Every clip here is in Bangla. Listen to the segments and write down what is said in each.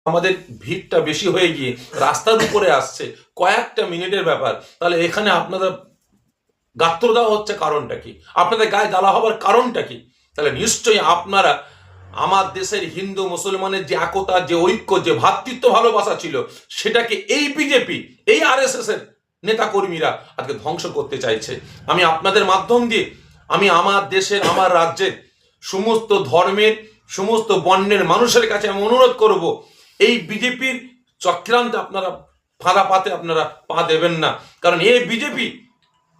আমাদের ভিড়টা বেশি হয়ে গিয়ে রাস্তার উপরে আসছে, কয়েকটা মিনিটের ব্যাপার, তাহলে এখানে আপনাদের গাত্র দেওয়া হচ্ছে কারণটা কি? আপনাদের গায়ে জ্বালা হবার কারণটা কি? তাহলে নিশ্চয়ই আপনারা আমার দেশের হিন্দু মুসলমানের যে একতা, যে ঐক্য, যে ভ্রাতৃত্ব ভালোবাসা ছিল, সেটাকে এই বিজেপি, এই আরএসএস এর নেতা কর্মীরা আজকে ধ্বংস করতে চাইছে। আমি আপনাদের মাধ্যম দিয়ে আমি আমার দেশের, আমার রাজ্যের সমস্ত ধর্মের, সমস্ত বর্ণের মানুষের কাছে আমি অনুরোধ করব, এই বিজেপির চক্রান্তে আপনারা ফাঁদা পাতে আপনারা পা দেবেন না। কারণ এই বিজেপি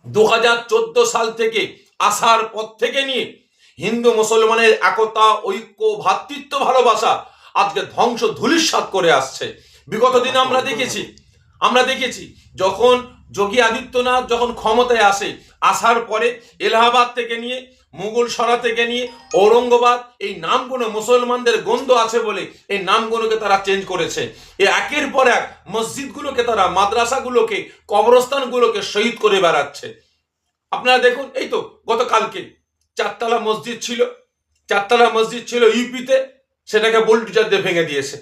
2014 সাল থেকে আসার পর থেকে নিয়ে হিন্দু মুসলমানের একতা, ঐক্য, ভ্রাতৃত্ব ভালোবাসা আজকে ধ্বংস ধূলিসাৎ করে আসছে। বিগত দিনে আমরা দেখেছি যখন যোগী আদিত্যনাথ যখন ক্ষমতায় আসার পরে এলাহাবাদ থেকে নিয়ে, মুঘল সরা থেকে নিয়ে, ঔরঙ্গাবাদ, এই নামগুলো মুসলমানদের গন্ধ আছে বলে এই নামগুলোকে তারা চেঞ্জ করেছে। একের পর এক মসজিদগুলোকে তারা, মাদ্রাসাগুলোকে, কবরস্থানগুলোকে শহীদ করে বেড়াচ্ছে। আপনারা দেখুন, এই তো গতকালকে চারতলা মসজিদ ছিল ইউপিতে, সেটাকে বুলডোজার দিয়ে ভেঙে দিয়েছে।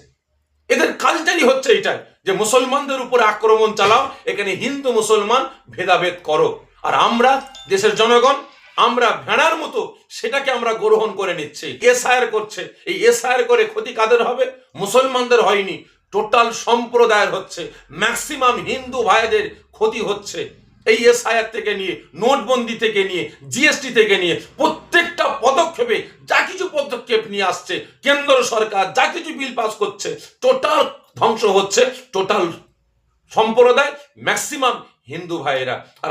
এদের কালচারই হচ্ছে এটাই, যে মুসলমানদের উপরে আক্রমণ চালাও, এখানে হিন্দু মুসলমান ভেদাভেদ করো। আর আমরা দেশের জনগণ, আমরা ভেড়ার মতো সেটাকে আমরা গ্রহণ করে নিচ্ছি। এসআইআর করছে, এই এসআইআর করে ক্ষতি কাদের হবে? মুসলমানদের হয়নি, টোটাল সম্প্রদায়ের হচ্ছে, ম্যাক্সিমাম হিন্দু ভাইদের ক্ষতি হচ্ছে। এই এসআইআর থেকে নিয়ে, নোটবন্দি থেকে নিয়ে, জিএসটি থেকে নিয়ে প্রত্যেকটা পদক্ষেপে যা কিছু পদক্ষেপ নিয়ে আসছে কেন্দ্র সরকার, যা কিছু বিল পাস করছে, টোটাল ধ্বংস হচ্ছে টোটাল সম্প্রদায়, ম্যাক্সিমাম হিন্দু ভাইয়েরা। আর